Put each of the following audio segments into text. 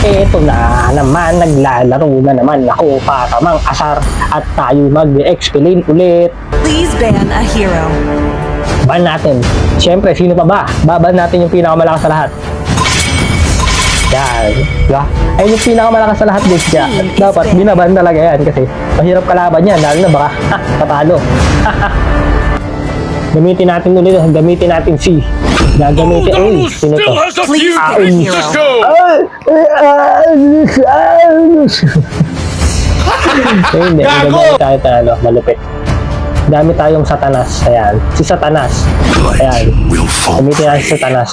Eto na naman, naglalaro na naman ako para mang asar at tayo mag-explain ulit. Please ban a hero. Ban natin. Siyempre, sino pa ba? Baban natin yung pinakamalakas sa lahat. Yan. Diba? Ayun yung pinakamalakas sa lahat, guys. Kaya dapat binaban talaga yan kasi mahirap kalaban yan. Lalo na baka, patalo. Gamitin natin ulit. Gamitin natin si. Gagamitin. Uy, sino to? Please ban a hero. Hindi, gagamit tayo talo. Malupit. Dami tayong Satanas. Ayan. Si Satanas. Ayan. Gamitin natin si Satanas.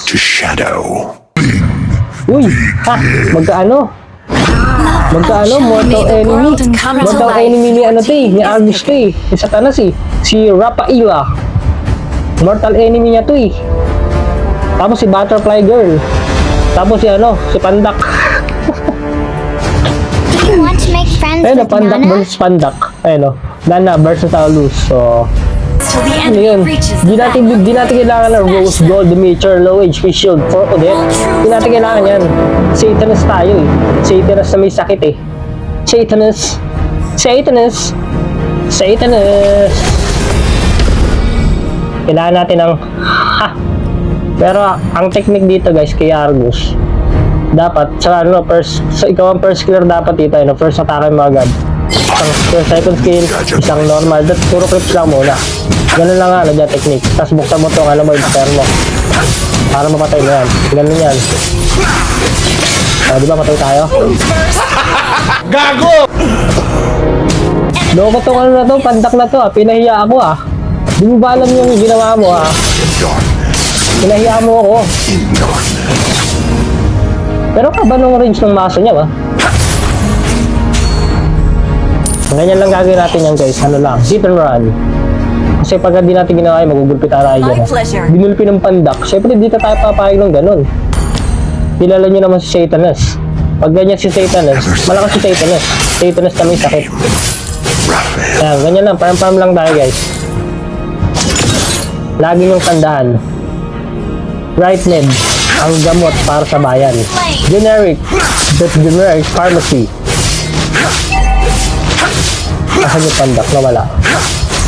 Uy! Ha! Magkaano? Mortal enemy. Mortal enemy ni ano to eh. Ni Argus to eh. Si Satanas eh. Si Rafaela. Mortal enemy niya to eh. Tapos si Butterfly Girl. Tapos si ano, si Pandak. You want to make friends Ayun, with Pandak Nana? versus Pandak. Ayun o. Nana versus Aulus. So, Till the ano enemy yun? reaches Di the natin kailangan ng Rose Gold, Mature, Low HP Shield, for Odette. Di natin kailangan yan. Satanus tayo eh. Satanus na may sakit eh. Satanus. Kailangan natin ng pero ang technique dito guys kay Argus dapat sa ano ikaw ang first killer dapat dito first atake mo agad isang second skill isang normal puro clips lang muna ganun lang nga dyan technique tapos buksan mo itong mo infer mo para mapatay mo yan ganun yan di ba matay tayo Gago! loko tong na to pandak na to pinahiya ako di mo ba alam yung ginawa mo pinahiya mo ako. Pero kaba nung range ng maso niya ba? Ganyan lang gagawin natin yan guys. Ano lang, hit and run. Kasi pag hindi natin ginawa yung magugulpi tayo dyan. My pleasure. Binulpi ng pandak. Siyempre dito tayo papayag ng ganun. Kilala nyo naman si Satanus. Pag ganyan si Satanus, malakas si Satanus. Satanus na may sakit. Ayan, ganyan lang. Parang lang tayo guys. Lagi yung tandaan. Right Ned, ang gamot para sa bayan. Generic, that's generic pharmacy. Asan yung pandak? Nawala.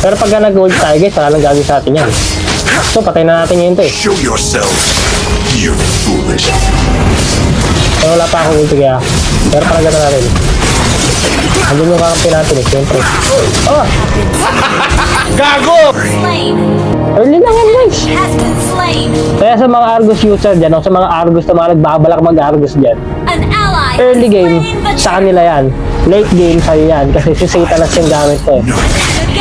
Pero pag nag-gold tayo guys, wala lang gagawin sa atin yan. So, patay na natin yun to eh. Show yourself, you foolish. Pero wala pa akong ulti kaya. Pero palaga na natin. Andun yung kakampi natin eh, siyempre. Oh! Gago! Slain. Early lang yan guys. Has been slain. Kaya sa mga Argus user dyan, o sa mga Argus na mga nagbabalak mag-Argus dyan, An ally. early has game, slain the sa kanila yan. Late game sa'yo yan, kasi si Satanas yung gamit ko eh.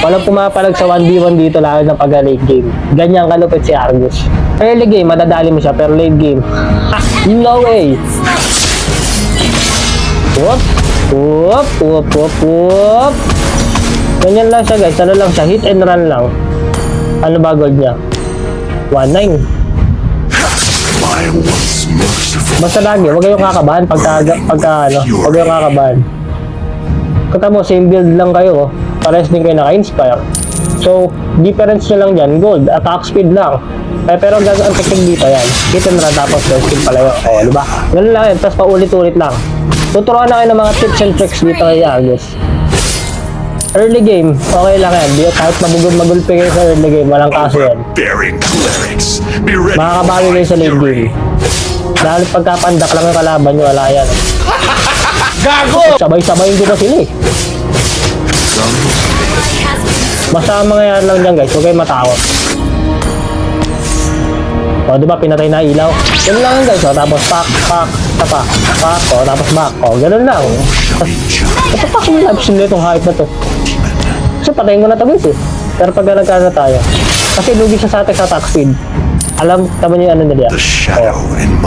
Walang pumapalag sa 1v1 dito lalo na pag late game. Ganyan kalupit si Argus. Early game, madadali mo siya, pero late game, no way! Whoop! Whoop! Whoop! Whoop! Whoop! Ganyan lang siya guys, ano lang siya, hit and run lang. Ano ba gold niya? 1-9. Basta lagi, huwag kayong kakabahan huwag kayong kakabahan. Kata mo, same build lang kayo, parehas din kayo naka-inspire. So, difference nyo lang dyan, gold, attack speed lang. Pero ang technique dito yan, hit and run tapos gold speed pala yun. O, diba? Ganun lang yan, tapos paulit-ulit lang. Tuturuan na kayo ng mga tips and tricks dito kay Argus. Early game, okay lang yan. Di, kahit magulpi kayo sa early game, walang kaso yan. Makakabawi kayo sa late game. Dahil pagkapandak lang yung kalaban nyo, wala yan. Gago! Sabay-sabayin ko pa sila eh. Basta ang mga yan lang dyan guys, huwag kayo matakot. O diba, pinatay na ilaw. Ganun lang yan guys, o. Tapos pak, o. Tapos back, o. Ganun lang. Tapak yung live stream nitong hype na to. Kasi patayin ko na ito guys eh. Pero pag nagkana tayo, kasi lugi siya sa atin sa attack speed. Alam, tama niyo yung ano nila.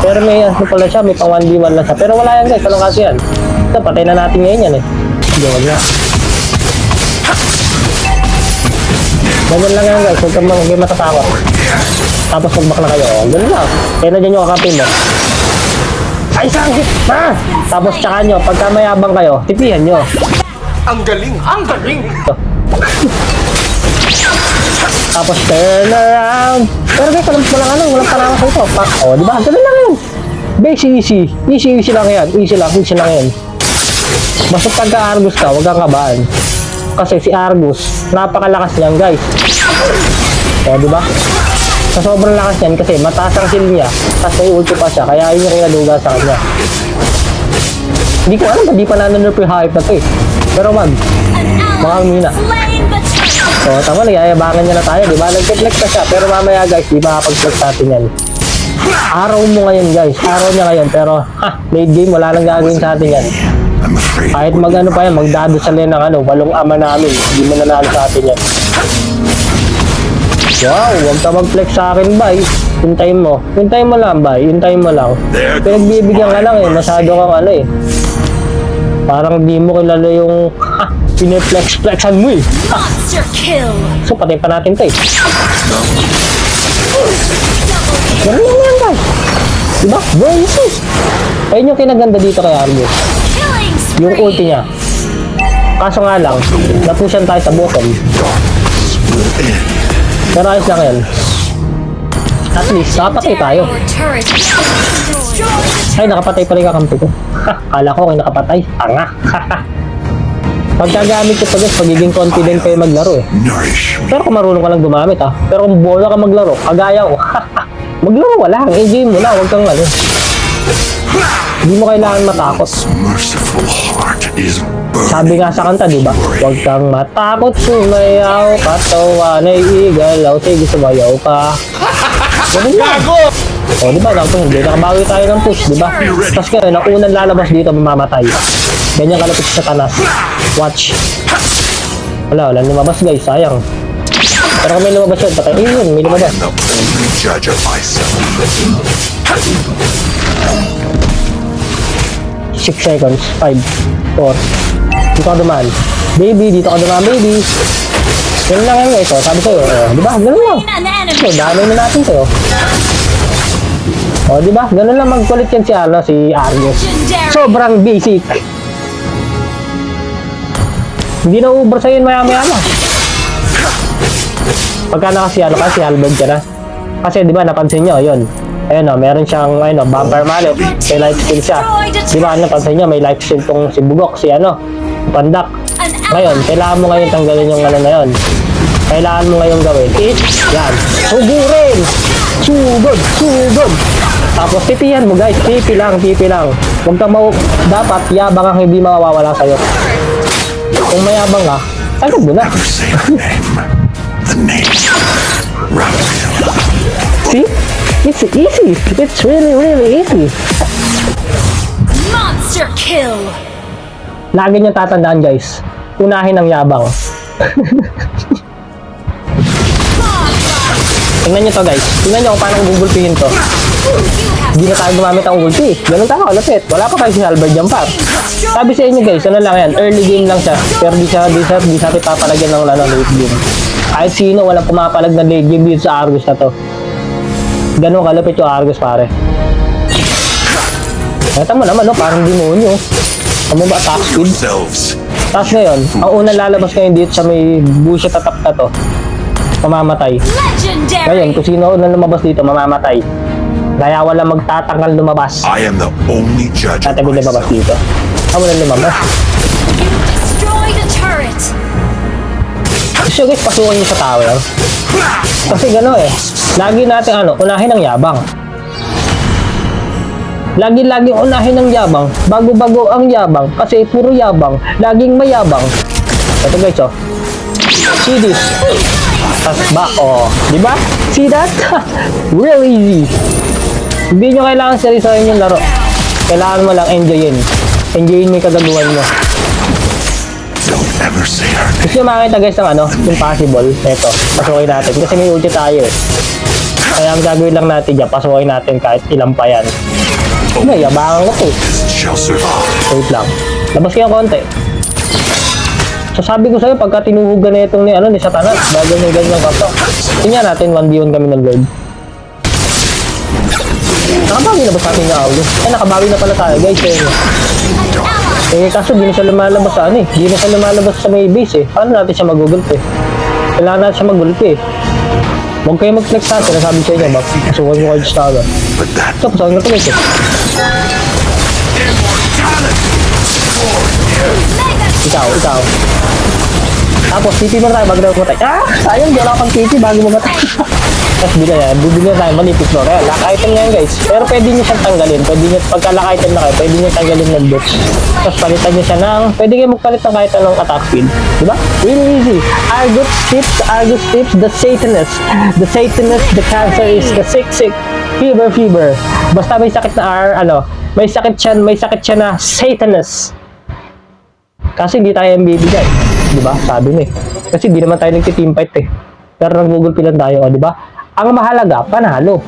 Pero may ano pala siya, may pang 1v1 lang siya. Pero wala yan guys, walang kasi yan. Ito, patay na natin ngayon yan eh. Hindi, wag na. Ganyan lang yan guys, huwag kayo matatakot. Tapos magbak na kayo, ganun lang. Kaya na dyan yung kakapin mo. Ay, sangkit! Tapos tsaka nyo, pagka mayabang kayo, tipihan nyo. Ang galing! Ang galing! Tapos turn around. Pero guys, walang panangas sa ito. Pak, o, diba? Ganun lang yun. Base easy. Easy lang yan. Easy lang yan. Basta pagka Argus ka, huwag kang kabahan. Kasi si Argus, napakalakas niyan guys. O, diba? Sa sobrang lakas niyan kasi mataas ang kill niya, tapos may ulti pa siya, kaya yun yung kinaduga sa kanya. Hindi ko alam, hindi pa nanan-nerf yung hype na to eh. Pero An Mga ally mina. slain the turret. so tama, nag-ayabangan niya na tayo, diba? Nag-flex na siya, pero mamaya guys, di makapag-flex natin yan. Araw mo ngayon guys, araw niya ngayon, pero late game, wala lang gagawin sa atin yan. I'm afraid. Kahit mag-ano pa yan, magdado sa ng walong ama namin, hindi mo nanalo sa atin yan. Wow, huwag ka mag-flex sa akin, bay. Hintayin mo lang, bay. Hintayin mo lang. Pinagbibigyan ka lang eh, masyado kang ano eh. Parang di mo kilala yung pineflex-flexan mo eh. Monster kill. So, patay pa natin to eh. Ganun lang yan, guys. Diba? Very easy. Ayun yung kinaganda dito kay Argus. Killing Yung spree. ulti niya. Kaso nga lang, napusyan tayo sa bottom. Pero ayos lang yan. At least, nakapatay tayo. Your turret is destroyed. Ay, nakapatay pala yung kakampi ko. Kala ko kayo nakapatay. Tanga. Pagkagamit ko to guys, pagiging confident kayo maglaro eh. Nourish me. Pero kung marunong ka lang gumamit ha. Pero kung bola ka maglaro, kagaya ko. Maglaro wala. Enjoy mo na. Huwag kang ano. Hindi mo kailangan matakot. Merciful heart is burning. Sabi nga sa kanta, di ba? Huwag kang matakot, sumayaw, katawan ay igalaw, sige sumayaw ka. Ganun lang. O, di ba? Hindi nakabawi tayo ng push, di ba? Tapos ngayon, ang unang lalabas dito, mamamatay. Ganyan kalapit sa Satanas. Watch. Wala lumabas guys, sayang. Pero kung may lumabas yun, patay. Yun, may I lumabas. am the only judge of myself. 6 seconds, 5, 4. Dito ka dumaan. Baby, dito ka dumaan, baby. Ganun lang yan guys, sabi sa'yo. Di ba? Ganun lang. An enemy. So, dami na natin sa'yo. O, di ba? Ganun lang magkulit yan si Argus. Legendary. Sobrang basic. Hindi na uber sa'yo yun maya-maya na. Pagka si Halberd ka na. Kasi di ba napansin nyo, yun. Ayun o, meron siyang bumper mallet. May life steal siya. Di ba napansin nyo, may life steal tong si Bugok, si Pandak. An Ngayon, ally. kailangan mo ngayon tanggalin yung na yun. Kailangan mo ngayon gawin. Yan. Sugurin! Sugod! Tapos tipihan mo guys. Tipi lang. Huwag kang dapat yabang ang hindi mawawala sa'yo. Kung mayabang ka, sagad mo na. Never say the name. The name. Raphael. See? It's easy. It's really easy. Monster kill. Lagi niyo tatandaan guys. Unahin ang yabang. Tingnan nyo to guys. Tingnan nyo kung paano gugulpihin to. Hindi na tayo gumamit ang ulti. Ganun tayo kalapit. Wala pa tayo si Halberd dyan pa. Sabi sa inyo guys, ano lang yan. Early game lang siya. Pero di siya papalagyan ng late game. Kahit sino walang pumapalag ng late game dito sa Argus na to. Ganun kalapit yung Argus pare. Kata mo naman parang demonyo. Ano ba attack speed? Yourselves. Tapos ngayon, ang unang lalabas ngayon dito sa may busya tatap na to, mamamatay. Legendary. Ngayon, kung sino unang lumabas dito, mamamatay. Kaya wala magtatanggal lumabas. I am the only judge of Tatabi lumabas myself. dito. Wala lumabas. You destroyed a turret. So guys, pasukan nyo sa tower. Kasi gano'n eh. Lagi natin unahin ang yabang. Lagi unahin ang yabang. Bago-bago ang yabang. Kasi puro yabang. Laging mayabang. Ito guys See this. Tas back. Di ba? See that? Real easy. Hindi nyo kailangan seryosohin yung laro. Kailangan mo lang enjoyin. Enjoyin mo yung kagagawan mo. Don't ever say her name. Gusto nyo makakita guys ng impossible. Ito, pasukin natin. Kasi may ulti tayo eh. Kaya ang gagawin lang natin dyan, pasukin natin kahit ilang pa yan. Yabangan ko to. Shall survive. Wait lang. Labas kayo konti. So sabi ko sa'yo, pagka tinuhugan na itong ni Satanas, bago may ganyan kapto. Tingnan natin, 1v1 kami ng Lord. Nakabawi na ba sa atin yung audio? Nakabawi na pala tayo guys. Kaso di na siya lumalabas sa Di na siya lumalabas sa may base eh. Paano natin siya magugulpi? Kailangan natin siya magulpi eh. Huwag kayo mag-flex sa atin, nasabi sa inyo, pasukan mo kayo sa taga. But that So, pasukan ka tuloy. Ikaw. Tapos, TP mo tayo bago na matay. Sayang, di wala akong TP bago mo matay. Tapos, bibili na tayo manipis mo. Kaya, lock item na yan, guys. Pero pwede nyo siyang tanggalin. Pwede nyo, pagka lock item na kayo, pwede nyo tanggalin ng boots. Tapos, palitan nyo siya ng, pwede kayo magpalit ng kahit anong attack speed. Diba? Really easy. Argus tips, the Satanist. The Satanist, the cancer is the sick. Fever. Basta may sakit na may sakit siya na Satanist. Kasi hindi tayo MVP guys. Di ba? Sabi mo eh. Kasi di naman tayo nagti-team fight eh. Pero nag-Google pilan tayo, di ba? Ang mahalaga, panalo.